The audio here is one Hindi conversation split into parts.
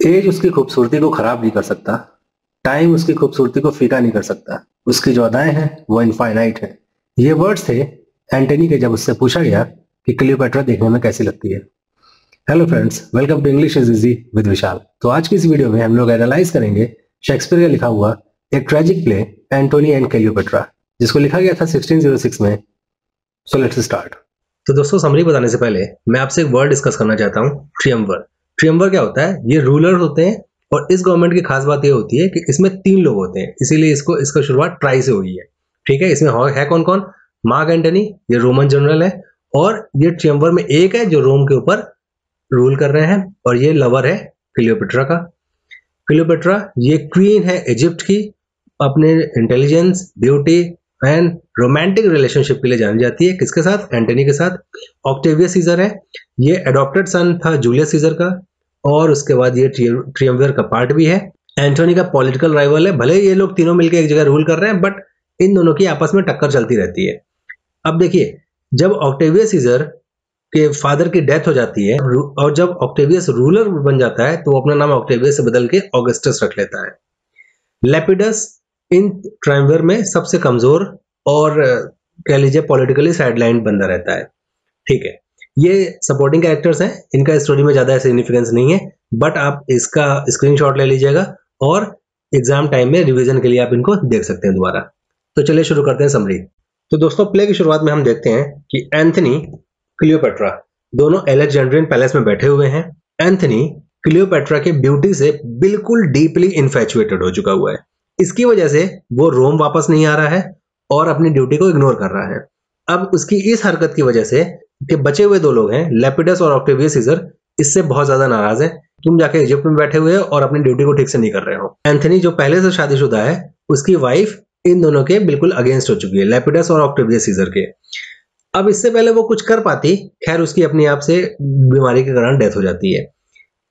एज उसकी खूबसूरती को खराब नहीं कर सकता, टाइम उसकी खूबसूरती को फीका नहीं कर सकता, उसकी जो अदाएं हैं वो इनफाइनाइट है। ये वर्ड्स थे एंटनी के जब उससे पूछा गया कि क्लियोपेट्रा देखने में कैसी लगती है। Hello friends, welcome to English is easy with Vishal. तो आज की इस वीडियो में हम लोग एनालाइज करेंगे शेक्सपियर का लिखा हुआ एक tragic play Antony and Cleopatra, जिसको लिखा गया था 1606 में। So let's start. तो दोस्तों, समरी बताने से पहले मैं आपसे एक वर्ड डिस्कस करना चाहता हूँ, ट्रियम्वर। ट्रियम्वर क्या होता है? ये रूलर होते हैं और इस गवर्नमेंट की खास बात ये होती है कि इसमें 3 लोग होते हैं, इसीलिए इसका शुरुआत ट्राई से हुई है। ठीक है, इसमें है कौन कौन? मार्क एंटनी, ये रोमन जनरल है, और ये ट्रियम्वर में एक है जो रोम के ऊपर रूल कर रहे हैं, और ये लवर है क्लियोपेट्रा का। क्लियोपेट्रा ये क्वीन है इजिप्ट की, अपने intelligence, beauty and romantic relationship के लिए जानी जाती है। किसके साथ? एंटनी के साथ। ऑक्टेवियस सीजर है, ये एडॉप्टेड सन था जूलियस सीजर का, और उसके बाद ये ट्रियम्विर का पार्ट भी है। एंटोनी का पॉलिटिकल राइवल है, भले ये लोग तीनों मिलकर एक जगह रूल कर रहे हैं, बट इन दोनों की आपस में टक्कर चलती रहती है। अब देखिए, जब ऑक्टेवियस सीजर के फादर की डेथ हो जाती है और जब ऑक्टेवियस रूलर बन जाता है, तो वो अपना नाम ऑक्टेवियस से बदल के ऑगस्टस रख लेता है। लेपिडस इन ट्रायम्विर में सबसे कमजोर और कह लीजिए पॉलिटिकली साइडलाइन बंदा रहता है। ठीक है, ये सपोर्टिंग कैरेक्टर्स हैं, इनका स्टोरी में ज्यादा सिग्निफिकेंस नहीं है, बट आप इसका स्क्रीनशॉट ले लीजिएगा और एग्जाम टाइम में रिवीजन के लिए आप इनको देख सकते हैं दोबारा। तो चलिए शुरू करते हैं समरी। तो दोस्तों, प्ले की शुरुआत में हम देखते हैं कि एंथनी, क्लियोपेट्रा दोनों अलेक्जेंड्रियन पैलेस में बैठे हुए हैं। एंथनी क्लियोपेट्रा के ब्यूटी से बिल्कुल डीपली इन्फैचुएटेड हो चुका हुआ है। इसकी वजह से वो रोम वापस नहीं आ रहा है और अपनी ड्यूटी को इग्नोर कर रहा है। अब उसकी इस हरकत की वजह से कि बचे हुए 2 लोग हैं, लेपिडस और ऑक्टेवियस सीजर, इससे बहुत ज्यादा नाराज है। तुम जाके इजिप्ट में बैठे हुए हो और अपनी ड्यूटी को ठीक से नहीं कर रहे हो। एंथनी जो पहले से शादीशुदा है, उसकी वाइफ इन दोनों के बिल्कुल अगेंस्ट हो चुकी है, लेपिडस और ऑक्टेवियस सीजर के। अब इससे पहले वो कुछ कर पाती, खैर उसकी अपने आप से बीमारी के कारण डेथ हो जाती है।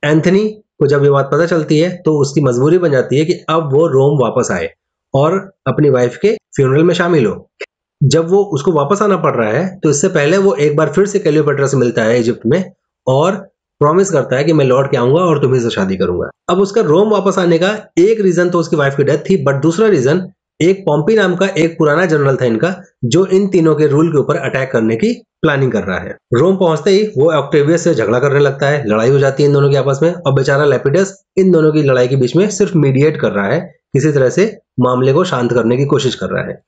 एंथनी को जब ये बात पता चलती है तो उसकी मजबूरी बन जाती है कि अब वो रोम वापस आए और अपनी वाइफ के फ्यूनरल में शामिल हो। जब वो उसको वापस आना पड़ रहा है, तो इससे पहले वो एक बार फिर से क्लियोपेट्रा से मिलता है इजिप्ट में और प्रॉमिस करता है कि मैं लौट के आऊंगा और तुम्ही से शादी करूंगा। अब उसका रोम वापस आने का एक रीजन तो उसकी वाइफ की डेथ थी, बट दूसरा रीजन एक पॉम्पी नाम का एक पुराना जनरल था इनका, जो इन तीनों के रूल के ऊपर अटैक करने की प्लानिंग कर रहा है। रोम पहुंचते ही वो ऑक्टेवियस से झगड़ा करने लगता है, लड़ाई हो जाती है इन दोनों के आपस में, और बेचारा लेपिडस इन दोनों की लड़ाई के बीच में सिर्फ मीडिएट कर रहा है, किसी तरह से मामले को शांत करने की कोशिश कर रहा है।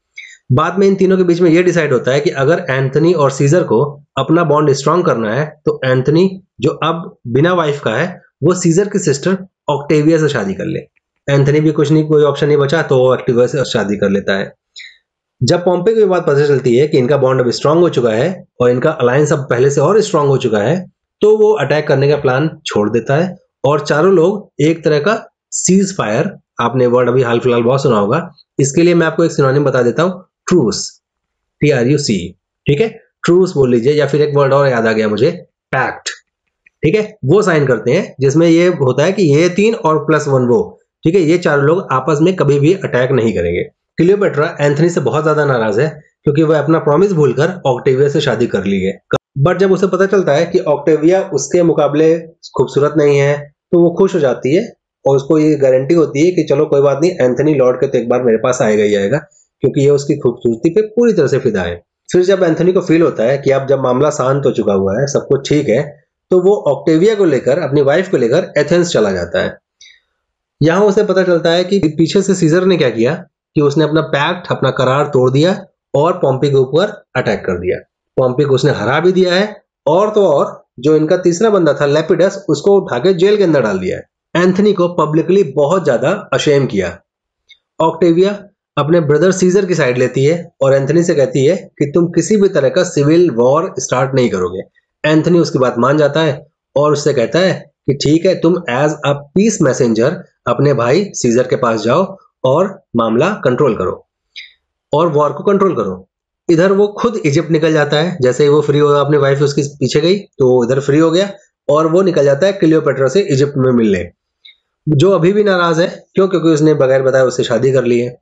बाद में इन तीनों के बीच में यह डिसाइड होता है कि अगर एंथनी और सीजर को अपना बॉन्ड स्ट्रांग करना है, तो एंथनी जो अब बिना वाइफ का है, वो सीजर की सिस्टर ऑक्टेविया से शादी कर ले। एंथनी भी कुछ नहीं, कोई ऑप्शन नहीं बचा, तो वो ऑक्टेविया से शादी कर लेता है। जब पॉम्पे को ये बात पता चलती है कि इनका बॉन्ड अब स्ट्रांग हो चुका है और इनका अलायंस अब पहले से और स्ट्रांग हो चुका है, तो वो अटैक करने का प्लान छोड़ देता है और चारों लोग एक तरह का सीज फायर, आपने वर्ड अभी हाल फिलहाल बहुत सुना होगा, इसके लिए मैं आपको एक सिनोनिम बता देता हूं, ट्रूस, TRUC। ठीक है, ट्रूस बोल लीजिए, या फिर एक वर्ड और याद आ गया मुझे, पैक्ट। ठीक है, वो साइन करते हैं जिसमें ये होता है कि ये 3 और +1 वो। ठीक है, ये चारों लोग आपस में कभी भी अटैक नहीं करेंगे। क्लियोपेट्रा एंथनी से बहुत ज्यादा नाराज है क्योंकि वह अपना प्रॉमिस भूलकर ऑक्टेविया से शादी कर ली है, बट जब उसे पता चलता है कि ऑक्टेविया उसके मुकाबले खूबसूरत नहीं है, तो वो खुश हो जाती है और उसको ये गारंटी होती है कि चलो कोई बात नहीं, एंथनी लौट के तो एक बार मेरे पास आएगा ही आएगा, क्योंकि ये उसकी खूबसूरती पे पूरी तरह से फिदा है। फिर जब एंथनी को फील होता है कि अब जब मामला शांत हो चुका हुआ है, सब कुछ ठीक है, तो वो ऑक्टेविया को लेकर, अपनी वाइफ को लेकर एथेंस चला जाता है। यहां उसे पता चलता है कि पीछे से सीजर ने क्या किया कि उसने अपना पैक्ट, अपना करार तोड़ दिया और पॉम्पी के ऊपर अटैक कर दिया। पॉम्पी को उसने हरा भी दिया है, और तो और जो इनका तीसरा बंदा था लेपिडस, उसको उठा के जेल के अंदर डाल दिया है। एंथनी को पब्लिकली बहुत ज्यादा अशेम किया। ऑक्टेविया अपने ब्रदर सीजर की साइड लेती है और एंथनी से कहती है कि तुम किसी भी तरह का सिविल वॉर स्टार्ट नहीं करोगे। एंथनी उसकी बात मान जाता है और उससे कहता है कि ठीक है, तुम एज अ पीस मैसेंजर अपने भाई सीजर के पास जाओ और मामला कंट्रोल करो और वॉर को कंट्रोल करो। इधर वो खुद इजिप्ट निकल जाता है, जैसे ही वो फ्री हुआ, अपनी वाइफ उसके पीछे गई तो वो इधर फ्री हो गया और वो निकल जाता है क्लियोपेट्रा से इजिप्ट में मिलने, जो अभी भी नाराज है। क्यों? क्योंकि उसने बगैर बताए उससे शादी कर ली है।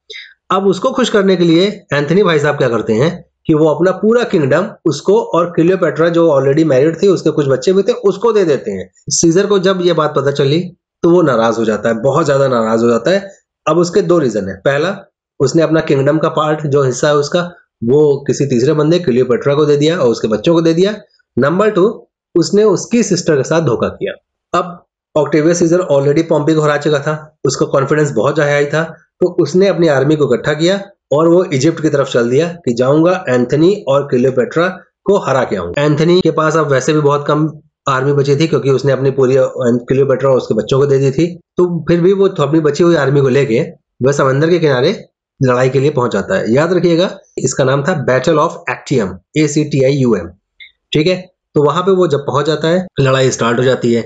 अब उसको खुश करने के लिए एंथनी भाई साहब क्या करते हैं कि वो अपना पूरा किंगडम उसको और क्लियोपेट्रा जो ऑलरेडी मैरिड थी, उसके कुछ बच्चे भी थे, उसको दे देते हैं। सीजर को जब ये बात पता चली तो वो नाराज हो जाता है, बहुत ज्यादा नाराज हो जाता है। अब उसके दो रीजन है। पहला, उसने अपना किंगडम का पार्ट जो हिस्सा है उसका वो किसी तीसरे बंदे क्लियोपेट्रा को दे दिया और उसके बच्चों को दे दिया। नंबर 2, उसने उसकी सिस्टर के साथ धोखा किया। अब ऑक्टेवियस सीजर ऑलरेडी पॉम्पी को हरा चुका था, उसका कॉन्फिडेंस बहुत ज्यादा हाई था, तो उसने अपनी आर्मी को इकट्ठा किया और वो इजिप्ट की तरफ चल दिया कि जाऊंगा एंथनी और क्लियोपेट्रा को हरा के आऊंगा। एंथनी के पास अब वैसे भी बहुत कम आर्मी बची थी क्योंकि उसने अपनी पूरी क्लियोपेट्रा और उसके बच्चों को दे दी थी, तो फिर भी वो अपनी बची हुई आर्मी को लेके वह समंदर के किनारे लड़ाई के लिए पहुंच जाता है। याद रखिएगा इसका नाम था बैटल ऑफ एक्टियम, ACTIUM। ठीक है, तो वहां पे वो जब पहुंच जाता है, लड़ाई स्टार्ट हो जाती है।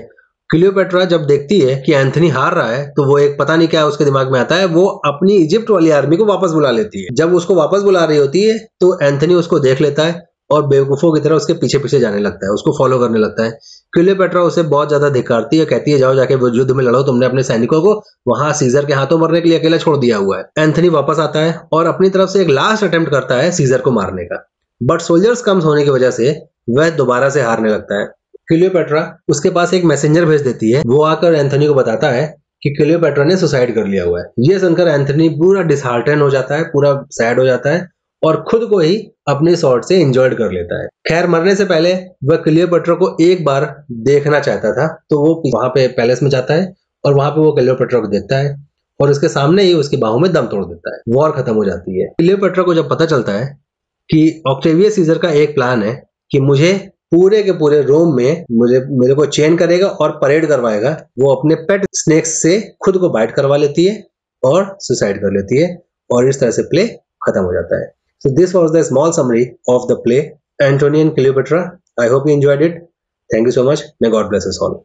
क्लियोपेट्रा जब देखती है कि एंथनी हार रहा है तो वो एक पता नहीं क्या उसके दिमाग में आता है, वो अपनी इजिप्ट वाली आर्मी को वापस बुला लेती है। जब उसको वापस बुला रही होती है तो एंथनी उसको देख लेता है और बेवकूफों की तरह उसके पीछे पीछे जाने लगता है, उसको फॉलो करने लगता है। क्लियोपेट्रा उसे बहुत ज्यादा धिक्कारती है, कहती है जाओ जाके वो युद्ध में लड़ो, तुमने अपने सैनिकों को वहां सीजर के हाथों मरने के लिए अकेला छोड़ दिया हुआ है। एंथनी वापस आता है और अपनी तरफ से एक लास्ट अटेम्प्ट करता है सीजर को मारने का, बट सोल्जर्स कम होने की वजह से वह दोबारा से हारने लगता है। क्लियोपेट्रा उसके पास एक मैसेंजर भेज देती है, वो आकर एंथनी को बताता है कि क्लियोपेट्रा ने सुसाइड कर लिया हुआ है। ये सुनकर एंथनी पूरा डिसहार्टन हो जाता है, पूरा सैड हो जाता है और खुद को ही अपने शॉट से इंजॉय कर लेता है। खैर, मरने से पहले वह क्लियोपेट्रा को एक बार देखना चाहता था, तो वो वहां पे पैलेस में जाता है और वहां पे वो क्लियोपेट्रा को देखता है और उसके सामने ही उसकी बाहों में दम तोड़ देता है। वॉर खत्म हो जाती है। क्लियोपेट्रा को जब पता चलता है कि ऑक्टेवियस सीजर का एक प्लान है कि मुझे पूरे के पूरे रोम में मेरे को चेन करेगा और परेड करवाएगा, वो अपने पेट स्नेक्स से खुद को बाइट करवा लेती है और सुसाइड कर लेती है और इस तरह से प्ले खत्म हो जाता है। So this was the small summary of the play Antony and Cleopatra. I hope you enjoyed it. Thank you so much. May God bless us all.